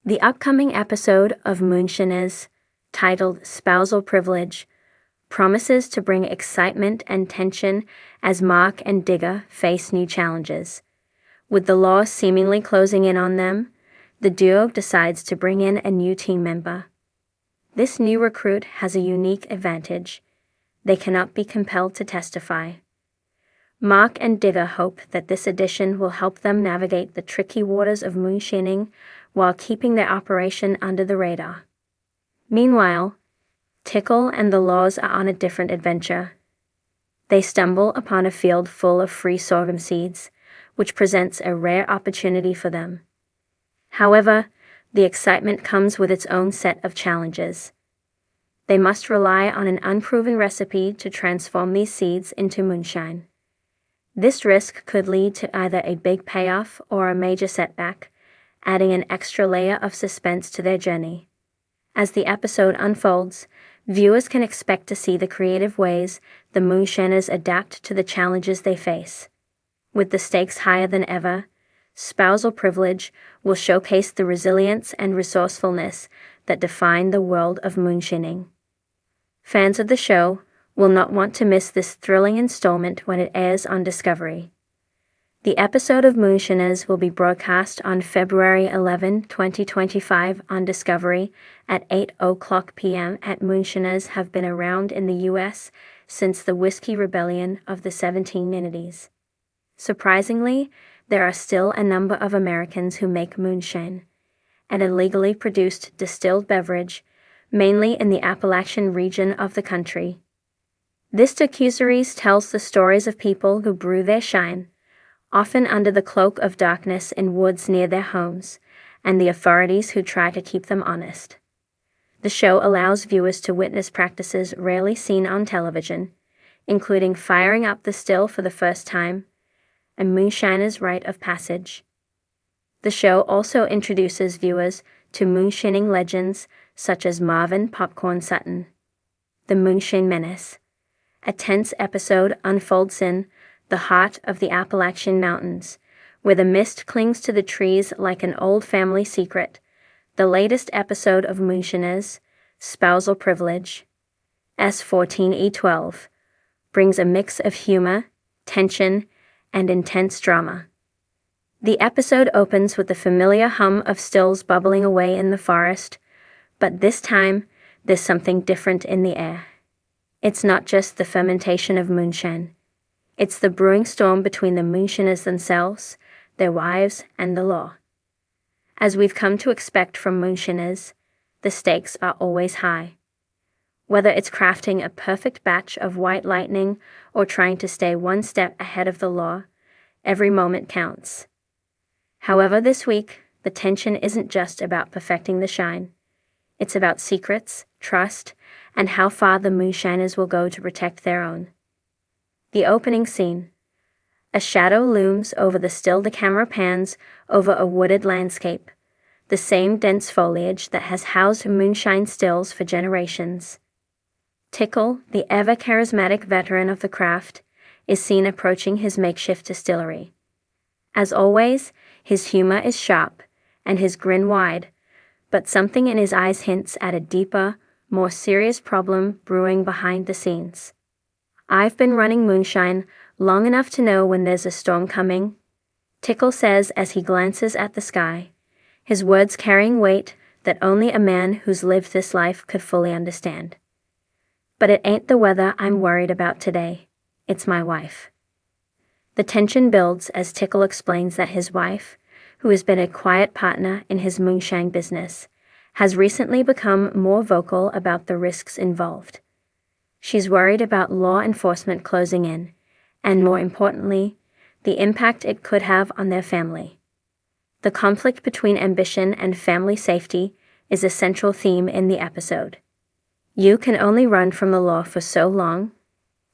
The upcoming episode of Moonshiners, titled Spousal Privilege, promises to bring excitement and tension as Mark and Digger face new challenges. With the law seemingly closing in on them, the duo decides to bring in a new team member. This new recruit has a unique advantage. They cannot be compelled to testify. Mark and Digger hope that this addition will help them navigate the tricky waters of moonshining while keeping their operation under the radar. Meanwhile, Tickle and the Laws are on a different adventure. They stumble upon a field full of free sorghum seeds, which presents a rare opportunity for them. However, the excitement comes with its own set of challenges. They must rely on an unproven recipe to transform these seeds into moonshine. This risk could lead to either a big payoff or a major setback, adding an extra layer of suspense to their journey. As the episode unfolds, viewers can expect to see the creative ways the Moonshiners adapt to the challenges they face. With the stakes higher than ever, Spousal Privilege will showcase the resilience and resourcefulness that define the world of moonshining. Fans of the show will not want to miss this thrilling installment when it airs on Discovery. The episode of Moonshiners will be broadcast on February 11, 2025 on Discovery at 8:00 p.m. Moonshiners have been around in the U.S. since the Whiskey Rebellion of the 1790s. Surprisingly, there are still a number of Americans who make moonshine, an illegally produced distilled beverage, mainly in the Appalachian region of the country. This docuseries tells the stories of people who brew their shine, often under the cloak of darkness in woods near their homes, and the authorities who try to keep them honest. The show allows viewers to witness practices rarely seen on television, including firing up the still for the first time, a moonshiner's rite of passage. The show also introduces viewers to moonshining legends such as Marvin Popcorn Sutton. The Moonshine Menace. A tense episode unfolds in the heart of the Appalachian Mountains, where the mist clings to the trees like an old family secret. The latest episode of Moonshiners, Spousal Privilege, S14E12, brings a mix of humor, tension, and intense drama. The episode opens with the familiar hum of stills bubbling away in the forest, but this time, there's something different in the air. It's not just the fermentation of moonshine. It's the brewing storm between the moonshiners themselves, their wives, and the law. As we've come to expect from moonshiners, the stakes are always high. Whether it's crafting a perfect batch of white lightning or trying to stay one step ahead of the law, every moment counts. However, this week, the tension isn't just about perfecting the shine. It's about secrets, trust, and how far the moonshiners will go to protect their own. The opening scene. A shadow looms over the still. The camera pans over a wooded landscape, the same dense foliage that has housed moonshine stills for generations. Tickle, the ever-charismatic veteran of the craft, is seen approaching his makeshift distillery. As always, his humor is sharp, and his grin wide, but something in his eyes hints at a deeper, more serious problem brewing behind the scenes. "I've been running moonshine long enough to know when there's a storm coming," Tickle says as he glances at the sky, his words carrying weight that only a man who's lived this life could fully understand. "But it ain't the weather I'm worried about today. It's my wife." The tension builds as Tickle explains that his wife, who has been a quiet partner in his moonshine business, has recently become more vocal about the risks involved. She's worried about law enforcement closing in, and more importantly, the impact it could have on their family. The conflict between ambition and family safety is a central theme in the episode. "You can only run from the law for so long,"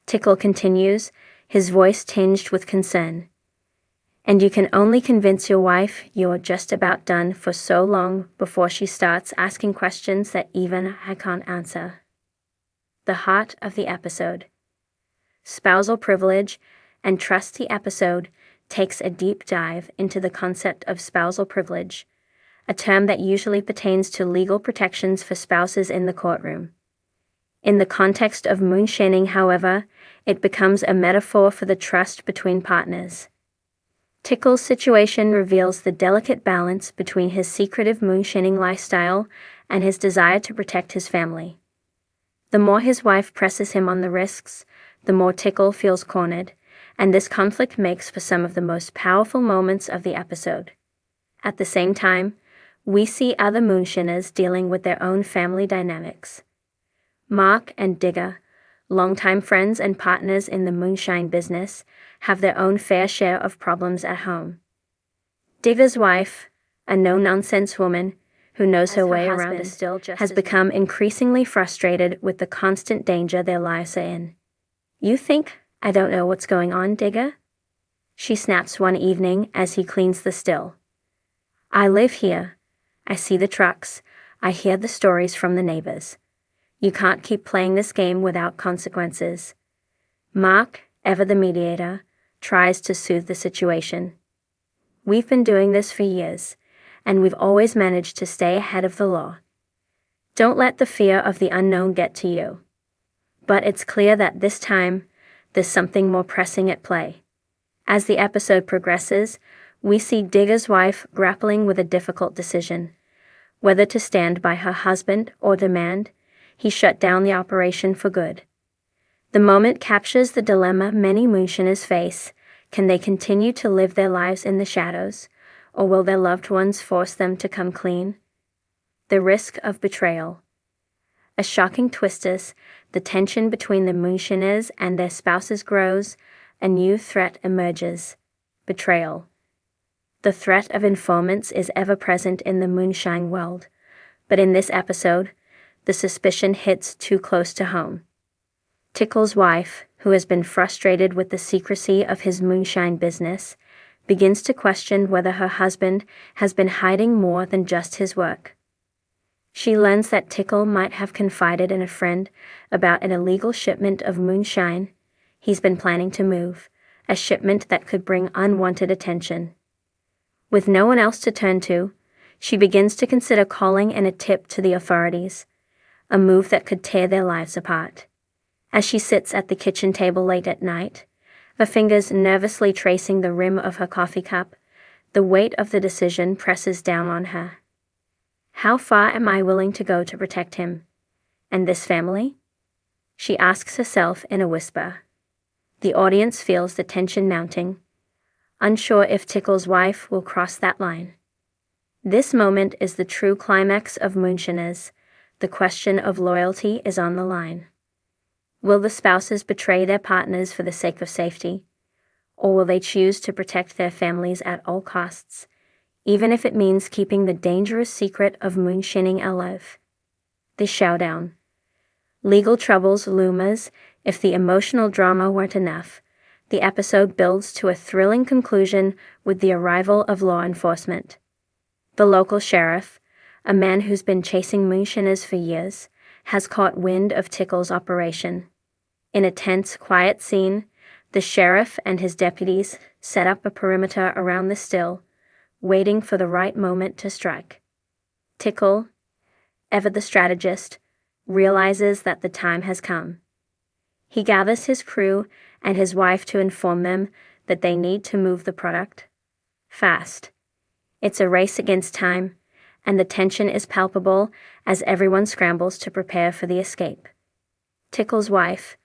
Tickle continues, his voice tinged with concern. "And you can only convince your wife you're just about done for so long before she starts asking questions that even I can't answer." The heart of the episode. Spousal Privilege and Trust. The episode takes a deep dive into the concept of spousal privilege, a term that usually pertains to legal protections for spouses in the courtroom. In the context of moonshining, however, it becomes a metaphor for the trust between partners. Tickle's situation reveals the delicate balance between his secretive moonshining lifestyle and his desire to protect his family. The more his wife presses him on the risks, the more Tickle feels cornered, and this conflict makes for some of the most powerful moments of the episode. At the same time, we see other moonshiners dealing with their own family dynamics. Mark and Digger, longtime friends and partners in the moonshine business, have their own fair share of problems at home. Digger's wife, a no-nonsense woman who knows her way around the still, has become increasingly frustrated with the constant danger their lives are in. "You think I don't know what's going on, Digger?" she snaps one evening as he cleans the still. "I live here. I see the trucks. I hear the stories from the neighbors. You can't keep playing this game without consequences." Mark, ever the mediator, tries to soothe the situation. "We've been doing this for years, and we've always managed to stay ahead of the law. Don't let the fear of the unknown get to you." But it's clear that this time, there's something more pressing at play. As the episode progresses, we see Digger's wife grappling with a difficult decision, whether to stand by her husband or demand he shut down the operation for good. The moment captures the dilemma many moonshiners face. Can they continue to live their lives in the shadows, or will their loved ones force them to come clean? The risk of betrayal. A shocking twist as the tension between the moonshiners and their spouses grows, a new threat emerges: betrayal. The threat of informants is ever present in the moonshine world, but in this episode, the suspicion hits too close to home. Tickle's wife, who has been frustrated with the secrecy of his moonshine business, begins to question whether her husband has been hiding more than just his work. She learns that Tickle might have confided in a friend about an illegal shipment of moonshine he's been planning to move, a shipment that could bring unwanted attention. With no one else to turn to, she begins to consider calling in a tip to the authorities, a move that could tear their lives apart. As she sits at the kitchen table late at night, her fingers nervously tracing the rim of her coffee cup, the weight of the decision presses down on her. How far am I willing to go to protect him? And this family? She asks herself in a whisper. The audience feels the tension mounting, unsure if Tickle's wife will cross that line. This moment is the true climax of Moonshiners. The question of loyalty is on the line. Will the spouses betray their partners for the sake of safety, or will they choose to protect their families at all costs, even if it means keeping the dangerous secret of moonshining alive? The showdown. Legal troubles loom as if the emotional drama weren't enough. The episode builds to a thrilling conclusion with the arrival of law enforcement. The local sheriff, a man who's been chasing moonshiners for years, has caught wind of Tickle's operation. In a tense, quiet scene, the sheriff and his deputies set up a perimeter around the still, waiting for the right moment to strike. Tickle, ever the strategist, realizes that the time has come. He gathers his crew and his wife to inform them that they need to move the product fast. It's a race against time, and the tension is palpable as everyone scrambles to prepare for the escape. Tickle's wife,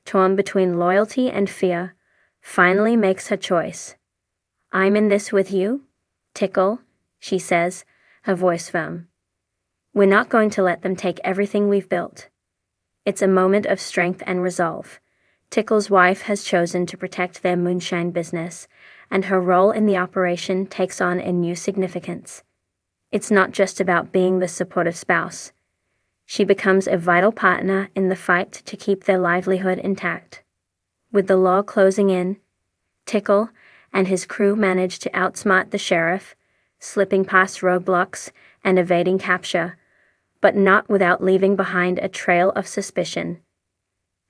torn between loyalty and fear, finally makes her choice. "I'm in this with you, Tickle," she says, her voice firm. "We're not going to let them take everything we've built." It's a moment of strength and resolve. Tickle's wife has chosen to protect their moonshine business, and her role in the operation takes on a new significance. It's not just about being the supportive spouse. She becomes a vital partner in the fight to keep their livelihood intact. With the law closing in, Tickle and his crew manage to outsmart the sheriff, slipping past roadblocks and evading capture, but not without leaving behind a trail of suspicion.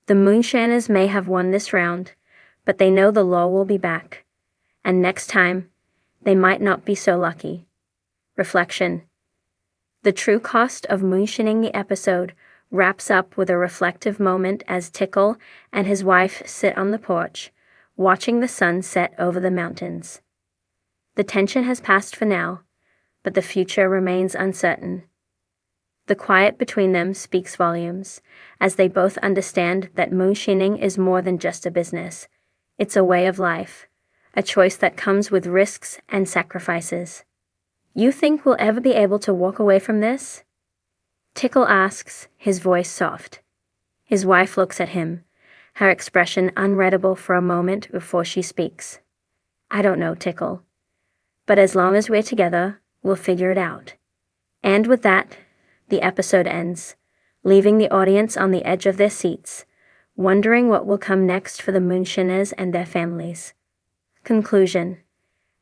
The Moonshiners may have won this round, but they know the law will be back, and next time, they might not be so lucky. Reflection. The true cost of moonshining. The episode wraps up with a reflective moment as Tickle and his wife sit on the porch, watching the sun set over the mountains. The tension has passed for now, but the future remains uncertain. The quiet between them speaks volumes, as they both understand that moonshining is more than just a business. It's a way of life, a choice that comes with risks and sacrifices. You think we'll ever be able to walk away from this? Tickle asks, his voice soft. His wife looks at him, her expression unreadable for a moment before she speaks. I don't know, Tickle. But as long as we're together, we'll figure it out. And with that, the episode ends, leaving the audience on the edge of their seats, wondering what will come next for the Moonshiners and their families. Conclusion.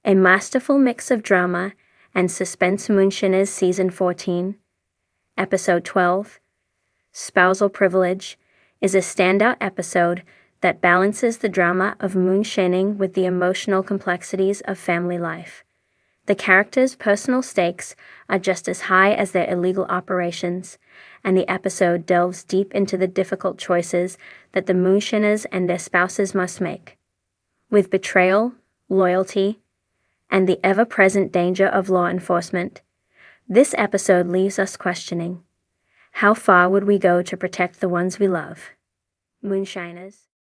A masterful mix of drama and suspense. Moonshiners Season 14, Episode 12, Spousal Privilege, is a standout episode that balances the drama of moonshining with the emotional complexities of family life. The characters' personal stakes are just as high as their illegal operations, and the episode delves deep into the difficult choices that the Moonshiners and their spouses must make. With betrayal, loyalty, and the ever-present danger of law enforcement, this episode leaves us questioning, how far would we go to protect the ones we love? Moonshiners.